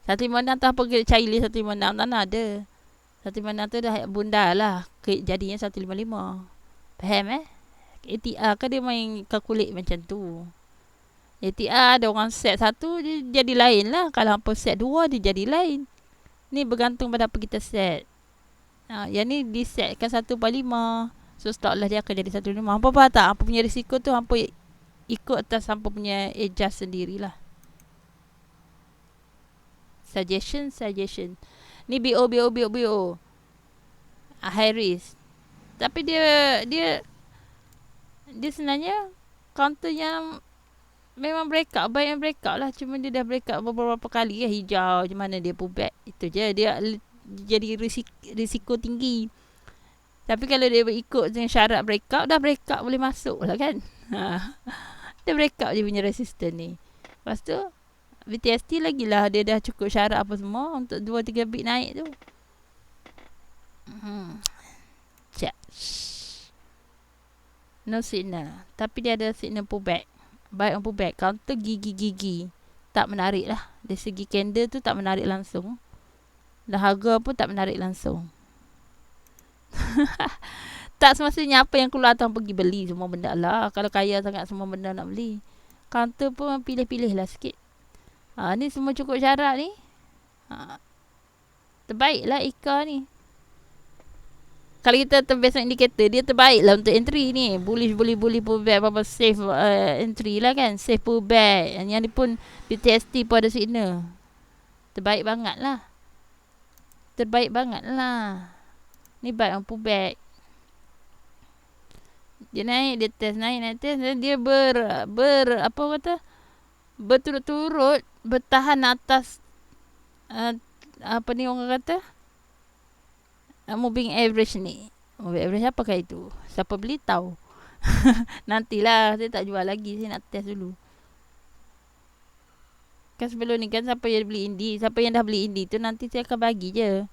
1.56 tu apa cair 1.56 tak nak ada. 1.56 tu dah bunda lah. Jadinya 1.55. Faham ATR kan dia main kalkulate macam tu. ATR ada orang set satu dia jadi lain lah. Kalau hampa set dua dia jadi lain. Ni bergantung pada apa kita set. Yang ni disetkan 1/5. So stop loss dia akan jadi 1.5. Hampa faham tak? Hampa punya risiko tu hampa ikut atas hampa punya adjust sendirilah. Suggestion. Ni BO. High risk. Tapi dia sebenarnya counter yang memang breakout, buy and breakout lah. Cuma dia dah breakout beberapa kali hijau je mana dia pullback. Itu je dia jadi risiko tinggi. Tapi kalau dia ikut dengan syarat breakout, dah breakout boleh masuk lah kan. Dia breakout je punya resistance ni. Lepas tu VTST lagi lah dia dah cukup syarat apa semua untuk 2-3 bit naik tu. No signal. Tapi dia ada signal pullback. Buy on pullback. Counter gigi. Tak menarik lah. Dari segi candle tu tak menarik langsung. Dan harga pun tak menarik langsung. Tak semestinya apa yang keluar tu pergi beli semua benda lah. Kalau kaya sangat semua benda nak beli. Counter pun pilih-pilih lah sikit. Ni semua cukup syarat ni. Terbaik lah IKA ni. Kalau kita terbesar indikator, dia terbaik lah untuk entry ni. Bullish pullback, apa safe entry lah kan. Safe pullback. Yang ni pun BTST pun ada signal. Terbaik banget lah. Ni buy on pullback. Dia naik, dia test, naik test. Dia apa kata? Berturut-turut bertahan atas apa ni orang kata? Moving average ni. Moving average apakah itu? Siapa beli tahu. Nantilah, saya tak jual lagi. Saya nak test dulu. Kan sebelum ni kan siapa yang beli Indi, siapa yang dah beli Indi tu nanti saya akan bagi je.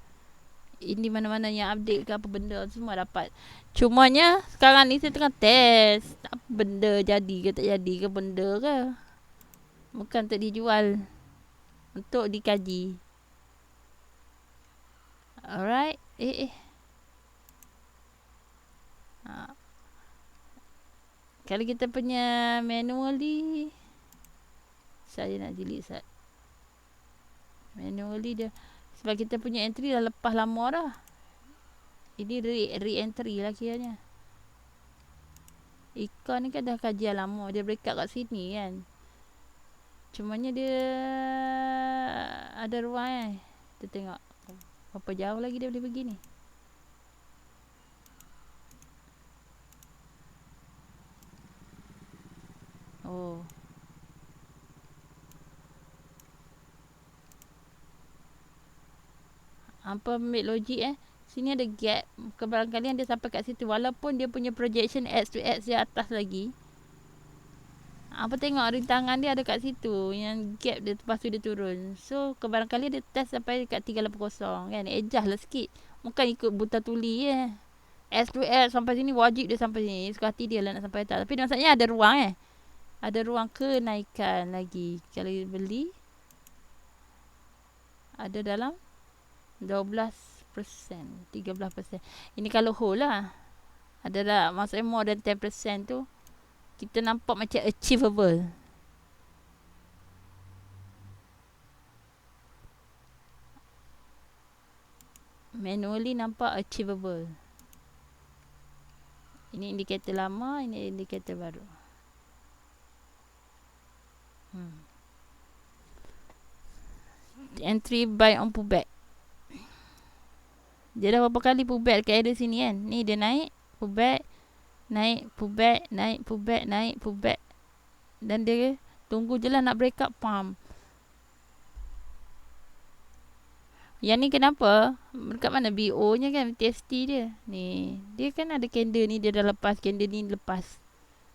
Indi mana-mana yang update ke apa benda semua dapat. Cumanya sekarang ni saya tengah test. Apa benda jadi ke tak jadi ke benda ke. Bukan untuk dijual. Untuk dikaji. Alright. Kalau kita punya manually, saya nak delete sat. Manually dia sebab kita punya entry dah lepas lama dah. Ini re-entry lah kiranya. Ikan ni kan dah kajian lama. Dia breakout kat sini kan. Cumanya dia ada ruang Kita tengok berapa jauh lagi dia boleh pergi ni. Oh. Hampa ambil logik Sini ada gap. Kebarangkalian dia sampai kat situ. Walaupun dia punya projection X to X dia atas lagi. Apa tengok rintangan dia ada kat situ. Yang gap dia lepas tu dia turun. So kebarangkalian dia test sampai kat 380 kan. Adjust lah sikit. Bukan ikut buta tuli X to X sampai sini wajib dia sampai sini. Suka hati dia lah nak sampai atas. Tapi maksudnya ada ruang Ada ruang kenaikan lagi. Kalau beli ada dalam 12%, 13%. Ini kalau whole lah. Ada dah maksudnya more than 10% tu kita nampak macam achievable. Manually nampak achievable. Ini indikator lama, ini indikator baru. Entry buy on pullback. Dia dah berapa kali pullback dekat area sini kan. Ni dia naik, pullback, naik, pullback, naik, pullback, naik, pullback. Dan dia tunggu je lah nak break up pump. Yang ni kenapa? Dekat mana BO nya kan, TST dia. Ni, dia kan ada candle ni dia dah lepas, candle ni lepas.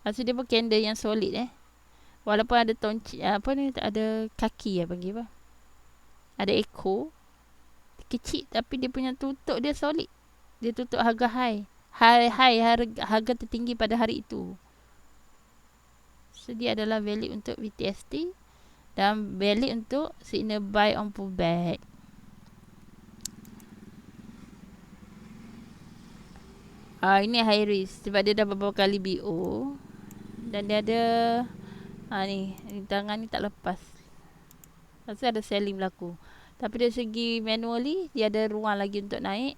Maksud dia pun candle yang solid Walaupun ada apa ni, ada kaki panggil apa? Ada echo. kecil tapi dia punya tutup dia solid. Dia tutup harga high. Harga tertinggi pada hari itu. So dia adalah valid untuk VTST dan valid untuk signal buy on pullback. Ini high risk sebab dia dah beberapa kali BO dan dia ada ni tangan ni tak lepas. Pasal ada selling berlaku. Tapi dari segi manually dia ada ruang lagi untuk naik.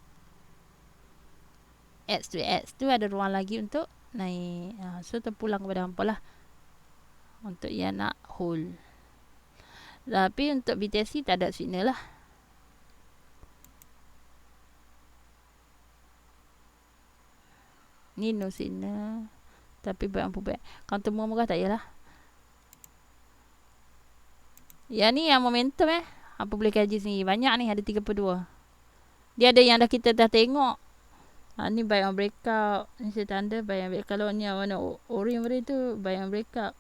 X to X tu ada ruang lagi untuk naik. So terpulang kepada hampa lah untuk yang nak hold. Tapi untuk BTC tak ada signal lah. Ni no signal. Tapi buy on pullback. Counter murah tak yalah. Yang ni yang momentum Apa boleh kaji sini. Banyak ni ada 32. Dia ada yang dah kita dah tengok. Ni buy on breakout. Ni saya tanda buy on breakout. Kalau ni yang warna orange pada tu buy on breakout.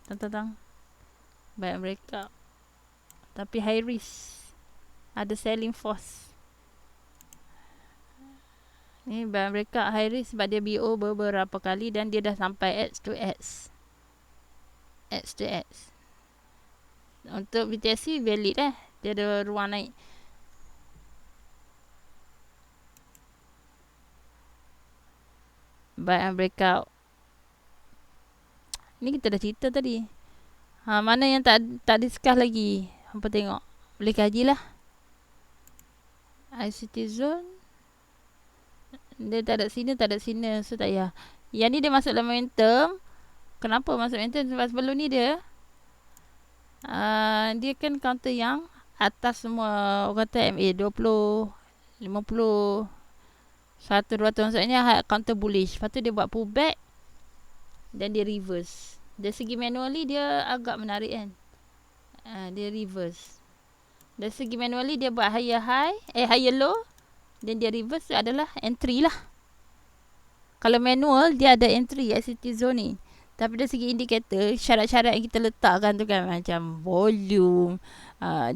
Tang. Buy on breakout. Tapi high risk. Ada selling force. Ni buy on breakout high risk sebab dia BO beberapa kali dan dia dah sampai X to X. X to X. Untuk BTC valid dia ada ruang naik. Buy and breakout. Ni kita dah cerita tadi. Mana yang tak discuss lagi? Hampa tengok. Boleh kajilah. ICT zone. Dia tak ada signal. So tak payah. Yang ni dia masuk dalam momentum. Kenapa masuk momentum? Sebab sebelum ni dia kan counter yang atas semua. Orang kata MA 20, 50, 100, 200. Maksudnya counter bullish. Lepas tu dia buat pullback dan dia reverse. Dari segi manually dia agak menarik kan. Dia reverse. Dari segi manually dia buat higher low dan dia reverse adalah entry lah. Kalau manual dia ada entry ICT zone ni. Tapi dari segi indikator, syarat-syarat yang kita letakkan tu kan macam volume,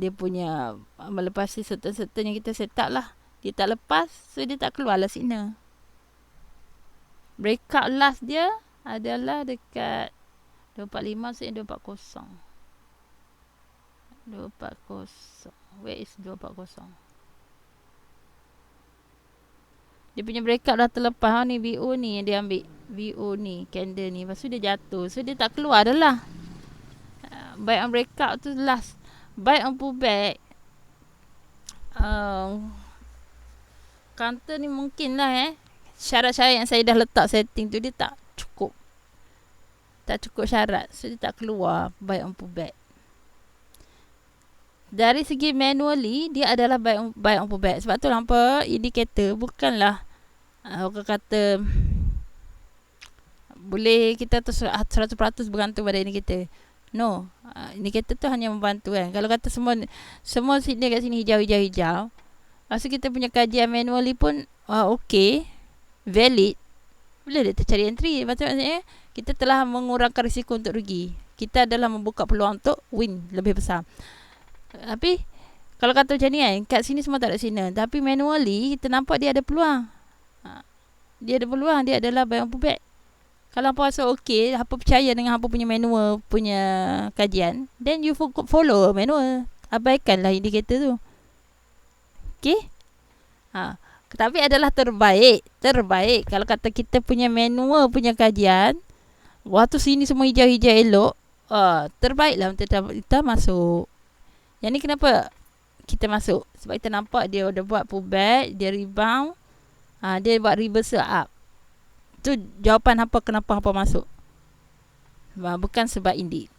dia punya melepasi certain yang kita set up lah. Dia tak lepas, so dia tak keluar lah signal. Breakout last dia adalah dekat 245, so 240. 240. Where is 240? Dia punya breakout dah terlepas ni. VO ni yang dia ambil. VO ni, candle ni. Lepas tu dia jatuh. So dia tak keluar dah lah. Buy on breakout tu last. Buy on pullback. Counter ni mungkin lah syarat-syarat yang saya dah letak setting tu dia tak cukup. Tak cukup syarat. So dia tak keluar buy on pullback. Dari segi manually dia adalah buy on pullback. Sebab tu nampak indikator bukanlah orang kata boleh kita tu 100% bergantung pada indikator. No, indikator tu hanya membantu kan. Kalau kata semua signal kat sini hijau. Masa kita punya kajian manually pun okay, valid, boleh dia cari entry. Maksudnya kita telah mengurangkan risiko untuk rugi. Kita adalah membuka peluang untuk win lebih besar. Tapi kalau kata macam ni kan, kat sini semua tak ada signal. Tapi manually kita nampak dia ada peluang. Dia ada peluang, dia adalah buy on pullback. Kalau hampa rasa okey, hampa percaya dengan hampa punya manual punya kajian, then you follow manual. Abaikanlah indikator tu. Okey? Tapi adalah terbaik. Kalau kata kita punya manual punya kajian, waktu sini semua hijau-hijau elok, terbaiklah untuk kita masuk. Yang ni kenapa kita masuk? Sebab kita nampak dia dah buat pullback, dia rebound, dia buat reversal up. Tu jawapan hampa kenapa hampa masuk. Bukan sebab indeed.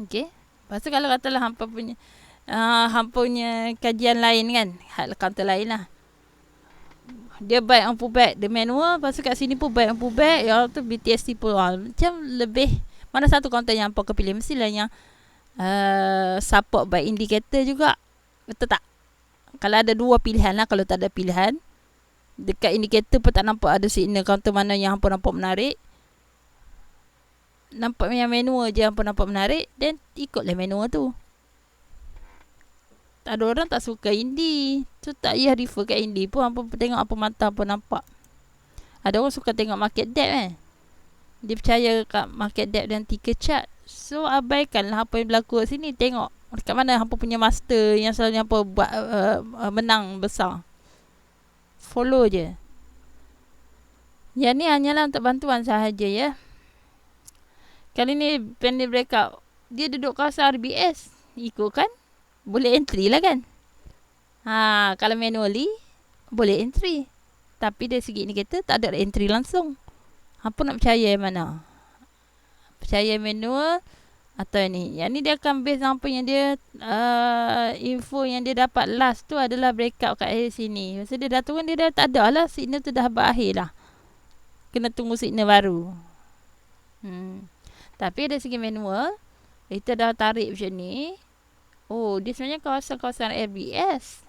Okay. Lepas tu kalau katalah hampa punya kajian lain kan, counter lain lah. Dia buy on pullback, dia manual. Lepas tu kat sini pun buy on pullback. Ya tu BTST pun macam lebih. Mana satu counter yang hampa kepilih? Mestilah yang support by indicator juga. Betul tak? Kalau ada dua pilihan lah. Kalau tak ada pilihan, dekat indikator pun tak nampak ada signal counter mana yang hampa nampak menarik. nampak yang manual je hampa nampak menarik, then ikutlah manual tu. Ada orang tak suka indie, so tak payah refer kat indie pun, hampa tengok apa mata hampa nampak. Ada orang suka tengok market depth dia percaya kat market depth dan ticker chart. So abaikanlah apa yang berlaku kat sini, tengok kat mana hampa punya master yang selalu hampa buat menang besar. Follow je. Yang ni hanyalah untuk bantuan sahaja ya. Kali ni pendek breakout, dia duduk kawasan RBS, ikut kan, boleh entry lah kan. Kalau manually boleh entry, tapi dari segi indikator tak ada entry langsung. Apa nak percaya yang mana? Percaya manual atau yang ni? Yang ni dia akan base apa yang dia info yang dia dapat last tu adalah breakout kat area sini. Masa dia dah turun, dia dah tak ada lah, signal tu dah berakhir lah, kena tunggu signal baru. Tapi dari segi manual, kita dah tarik macam ni. Oh, dia sebenarnya kawasan-kawasan RBS.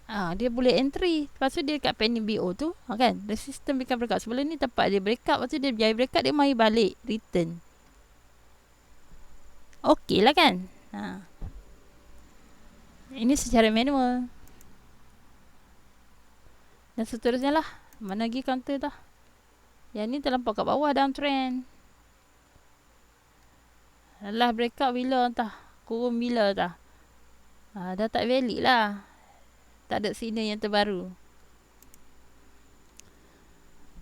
Dia boleh entry. Lepas tu dia kat pending BO tu, kan? The system become breakout. Sebelum ni tempat dia breakout, lepas tu dia berjaya breakout, dia mari balik, return. Okey lah kan? Ini secara manual. Dan seterusnya lah. Mana lagi counter dah? Yang ni terlampau kat bawah downtrend. Alah, breakout bila entah, kurun bila dah. Dah tak valid lah. Tak ada signal yang terbaru.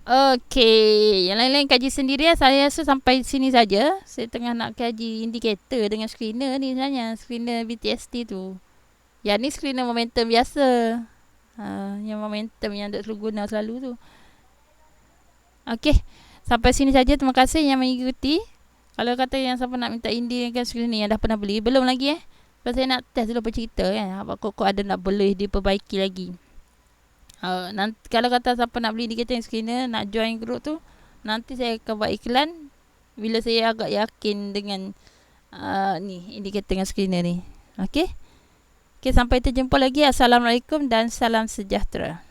Okey, yang lain-lain kaji sendiri ya. Saya rasa sampai sini saja. Saya tengah nak kaji indikator dengan screener ni sebenarnya. Screener BTST tu. Yang ni screener momentum biasa. Yang momentum yang duk selalu guna selalu tu. Okey, sampai sini saja. Terima kasih yang mengikuti. Kalau kata yang siapa nak minta indie kan screener yang dah pernah beli, belum lagi Sebab saya nak test dulu bercerita kan. Apa kok ada nak boleh diperbaiki lagi. Nanti kalau kata siapa nak beli indikator yang screener, nak join group tu, nanti saya akan buat iklan bila saya agak yakin dengan ni indikator dengan screener ni. Okey, sampai terjumpa lagi. Assalamualaikum dan salam sejahtera.